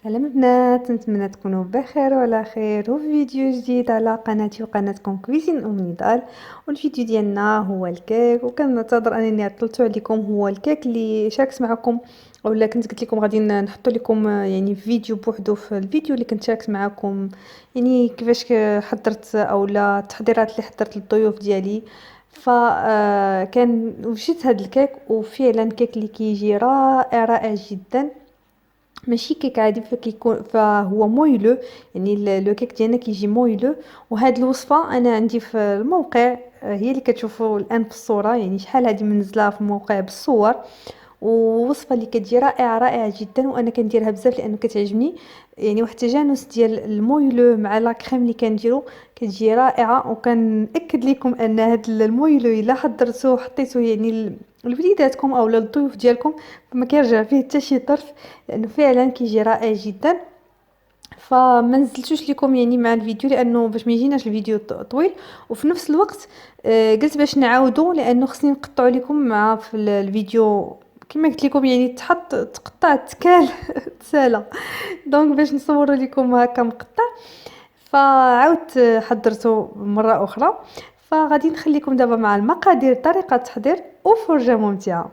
سلام البنات، نتمنى تكونوا بخير وعلى خير وفي فيديو جديد على قناتي وقناتكم كويزين ام نضال. والفيديو ديالنا هو الكيك، وكنعتذر انني عطلت عليكم. هو الكيك اللي شاركت معكم اولا كنت قلت لكم غادي نحط لكم يعني فيديو بوحدو في الفيديو اللي كنت شاركت معكم، يعني كيفاش حضرت اولا التحضيرات اللي حضرت للضيوف ديالي. كان وجدت هذا الكيك، وفعلا كيك اللي كيجي رائع رائع جدا. ماشي كيك عادي، فهو مويلو، يعني لو كيك ديالنا كيجي مويلو. وهاد الوصفه انا عندي في الموقع، هي اللي كتشوفوا الان في الصوره، يعني شحال هادي منزلاها في الموقع بالصور. ووصفه اللي كتجي رائعه رائعه جدا، وانا كنديرها بزاف لانه كتعجبني. يعني واحد التجانس ديال المويلو مع لا كريم اللي كنديرو كتجي رائعه. وكنأكد لكم ان هاد المويلو الا حضرتوه وحطيتوه يعني لوليداتكم او للضيوف ديالكم، فما كيرجع فيه حتى شي طرف، لانه فعلا كيجي رائع جدا. فما نزلتوش لكم يعني مع الفيديو لانه باش ما يجيناش الفيديو طويل. وفي نفس الوقت قلت باش نعاودو لانه خصني نقطعو لكم مع في الفيديو كما قلت لكم، يعني تقطع تكال تسالى. دونك باش نصور لكم هكا مقطع، فعاودت حضرته مره اخرى. فغادي نخليكم دابا مع المقادير، طريقه التحضير وفرجه ممتعه.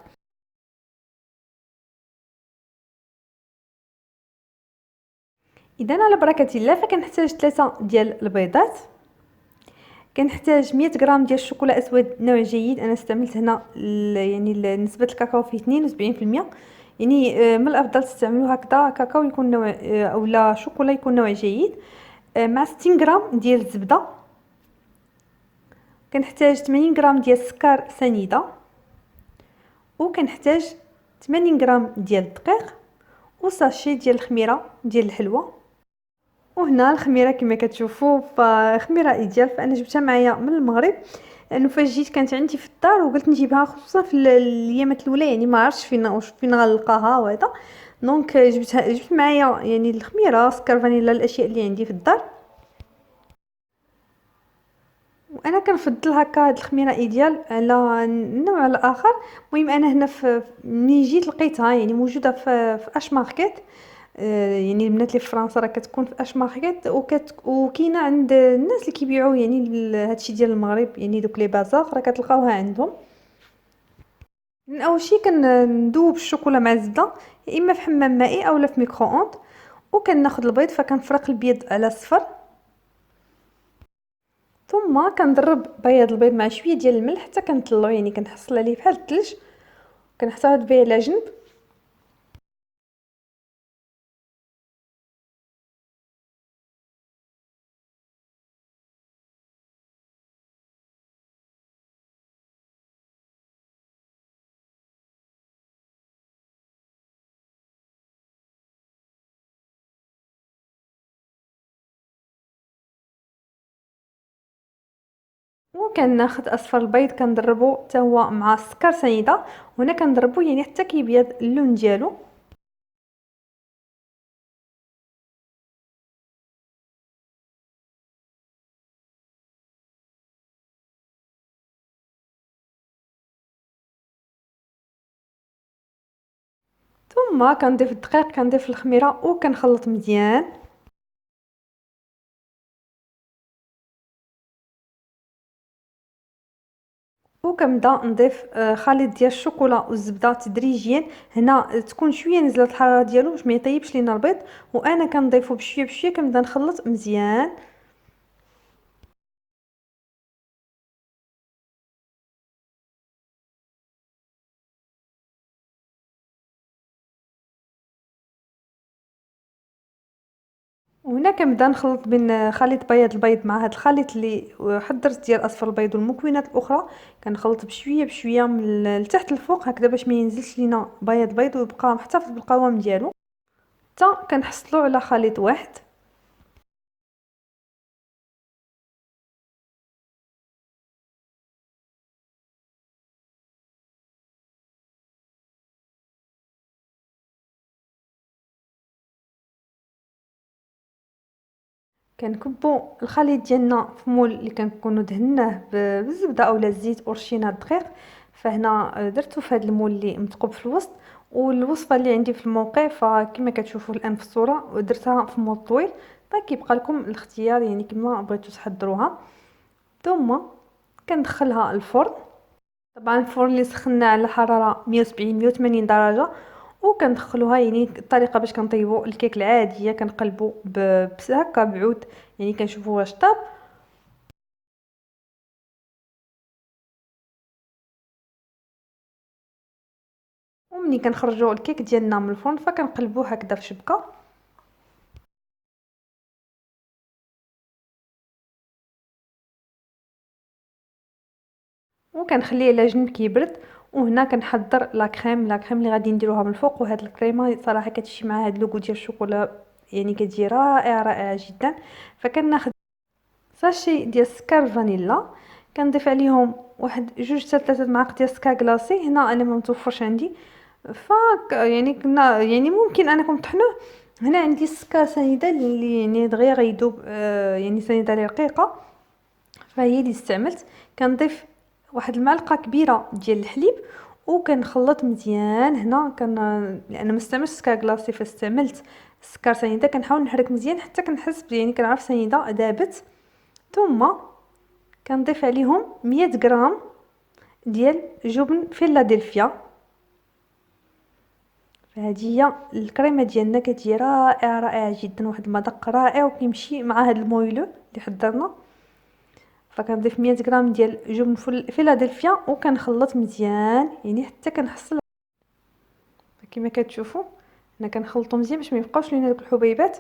اذا على بركه الله فكنحتاج 3 ديال البيضات، كنحتاج 100 غرام ديال الشوكولا اسود نوع جيد. انا استعملت هنا يعني نسبه الكاكاو فيه 72%، يعني من الافضل تستعملوا هكذا كاكاو يكون نوع اولا شوكولا يكون نوع جيد. مع 60 غرام ديال الزبده. كنحتاج 80 غرام ديال السكر سنيده، وكنحتاج 80 غرام ديال الدقيق، وساشي ديال الخميره ديال الحلوى. وهنا الخميره كما كتشوفوا فخميره ايديال، فانا جبتها معايا من المغرب لانه فاش جيت كانت عندي في الدار وقلت نجيبها خصوصا في الايامات الاولى، يعني ما عرفتش فين غنلقاها وهذا. دونك جبت معايا يعني الخميره، سكر فانيلا، الاشياء اللي عندي في الدار. وانا كنفضل هكا هاد الخميره ايديال على النوع الاخر. المهم انا هنا ملي جيت لقيتها يعني موجوده في اش ماركت. يعني البنات اللي في فرنسا راه كتكون في اش ماركت، وكاينه عند الناس اللي كيبيعوا يعني هادشي ديال المغرب، يعني دوك لي بازار راه كتلقاوها عندهم. من اول شيء كندوب الشوكولا مع الزبده، يا اما في حمام مائي اولا في ميكرو اوند. وكناخذ البيض، فكنفرق البيض على صفر. ثم كنضرب بياض البيض مع شويه ديال الملح حتى كنطلعو، يعني كنحصل عليه بحال الثلج. كنحتفظ به على جنب. وكناخذ اصفر البيض كنضربو حتى هو مع السكر سنيده، وهنا كنضربو يعني حتى كيبيض اللون ديالو. ثم كنضيف الدقيق، كنضيف الخميره، وكنخلط مزيان. وكنبدا نضيف خليط ديال الشوكولا والزبده تدريجيا. هنا تكون شويه نزله الحراره ديالو باش ما يطيبش لينا البيض، وانا كنضيفو بشويه بشويه، كنبدا نخلط مزيان. وهنا كنبدا نخلط بين خليط بياض البيض مع هذا الخليط اللي حضرت ديال اصفر البيض والمكونات الاخرى. كنخلط بشويه بشويه من التحت للفوق هكذا باش ما ينزلش لينا بياض البيض ويبقى محتفظ بالقوام ديالو. حتى كنحصلوا على خليط واحد. كنكبوا الخليط ديالنا في مول اللي كنكونوا دهناه بالزبده اولا الزيت ورشينا الدقيق. فهنا درتو في هذا المول اللي مثقوب في الوسط، والوصفه اللي عندي في الموقع فكما كتشوفوا الان في الصوره درتها في مود طويل، فكيبقى لكم الاختيار يعني كما بغيتوا تحضروها. ثم كندخلها الفرن، طبعا الفرن اللي سخنا على حراره 170 180 درجه، وكندخلوها يعني الطريقه باش كنطيبوا الكيك العاديه كنقلبوا هكا بعود يعني كنشوفوا واش طاب. ومني كنخرجوا الكيك ديالنا من الفرن فكنقلبوه هكذا في شبكه، وكنخليه على جنب كيبرد. وهنا كنحضر لا كريم اللي غادي نديروها من الفوق. وهاد الكريمه صراحه كتمشي مع هاد لوغو ديال الشوكولا يعني كتجي رائعه جدا. فكناخذ ساشي ديال السكر فانيلا، كنضيف عليهم واحد 2 حتى 3 معالق ديال السكر كلاصي. هنا انا ما متوفرش عندي، يعني كنا يعني ممكن انكم تطحنوه. هنا عندي السكر سنيده اللي يعني دغيا غيذوب، يعني سنيده رقيقه فهي اللي استعملت. كنضيف واحد المعلقه كبيره ديال الحليب وكنخلط مزيان. هنا لان ما استعملتش السكر كلاصي فاستعملت السكر سنيده. كنحاول نحرك مزيان حتى كنحس يعني كنعرف سنيده ذابت. ثم كنضيف عليهم 100 غرام ديال جبن فيلادلفيا. فهذه هي الكريمه ديالنا كتجي رائعه جدا، واحد المذاق رائع وكيمشي مع هذا المويلو اللي حضرنا. فكنضيف 100 غرام ديال جبن فيلادلفيا وكنخلط مزيان يعني حتى كنحصل كما كتشوفوا. انا كنخلطو مزيان باش ما يبقاوش لينا دوك الحبيبات،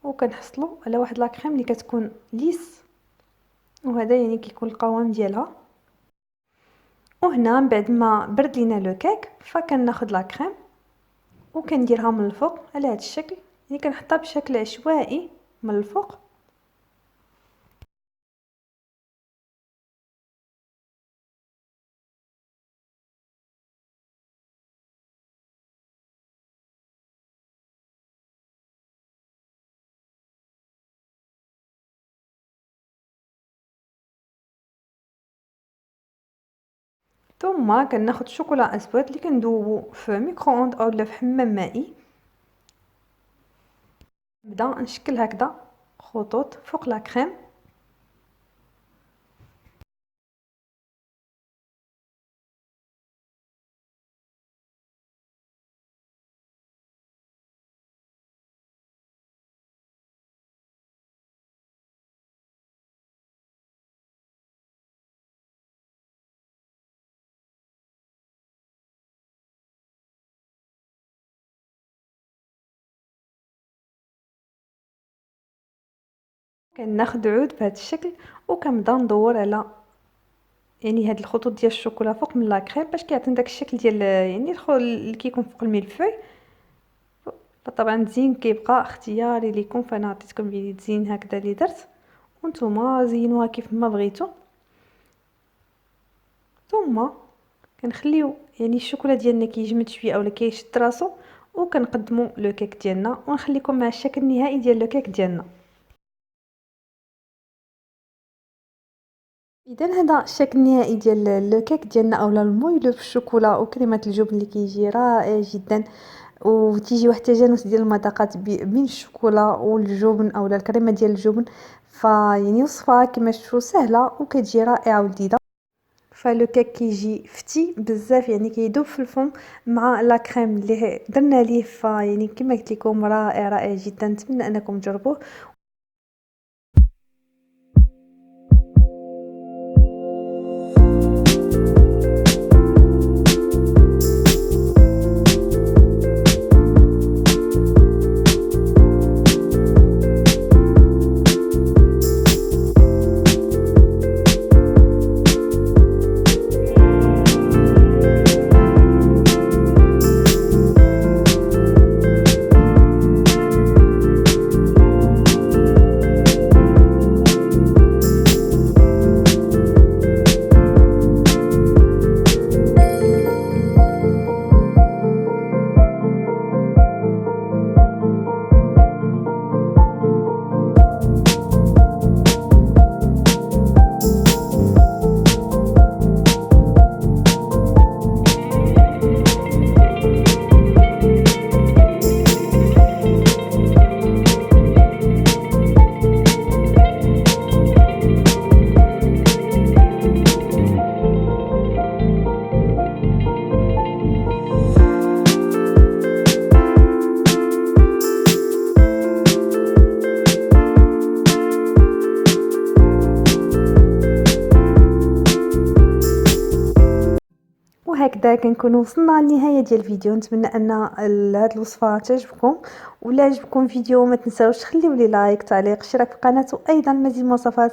وكنحصلوا على واحد لا كريم اللي كتكون ليس. وهذا يعني كيكون القوام ديالها. وهنا من بعد ما برد لينا لو كيك فكناخذ لا كريم وكنديرها من الفوق على هذا الشكل، يعني كنحطها بشكل عشوائي من الفوق. ثم كناخذ شوكولا اسود اللي كندوبو في ميكرووند اولا في حمام مائي. نبدا نشكل هكذا خطوط فوق لا كريم. كناخذ عود بهذا الشكل وكنبدا ندور على يعني هاد الخطوط ديال الشوكولا فوق من لا كريم باش كيعطينا داك الشكل ديال يعني اللي كيكون فوق الملفوي. فطبعا التزيين كيبقى اختياري ليكم، فانا عطيتكم التزيين هكذا اللي درت وانتم زينوها كيف ما بغيتوا. ثم كنخليو يعني الشوكولا ديالنا كيجمد شويه اولا كيشد راسو، وكنقدموا لو كيك ديالنا ونخليكم مع الشكل النهائي ديال لو كيك ديالنا. اذا هذا الشكل النهائي ديال لو كيك ديالنا اولا المويلو بالشوكولا وكريمه الجبن اللي كيجي رائع جدا، وتيجي واحد التجانس ديال المذاقات بين الشوكولا والجبن اولا الكريمه ديال الجبن. فيعني وصفه كما تشوفوا سهله وكتجي رائعه ولذيذه. فلو كيك كيجي فتي بزاف يعني كيدوب في الفم مع لا كريم اللي درنا ليه. فيعني كما قلت لكم رائع جدا، نتمنى انكم تجربوه. هكذا كنكون وصلنا للنهايه ديال الفيديو. نتمنى ان هاد الوصفه تعجبكم، ولا عجبكم الفيديو ما تنساوش تخليو لي لايك، تعليق، اشتراك في القناه، وايضا مزيد من الوصفات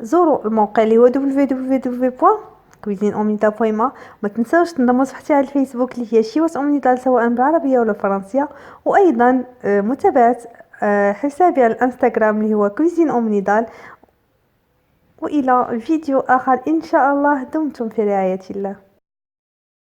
زوروا الموقع اللي هو www.cuisineomnida.ma. ما تنساوش تنضموا صفحتي على الفيسبوك اللي هي شيوس اومنيدال سواء بالعربيه ولا فرنسيه، وايضا متابعه حسابي على الانستغرام اللي هو كويزين اومنيدال. والى فيديو اخر ان شاء الله، دمتم في رعايه الله.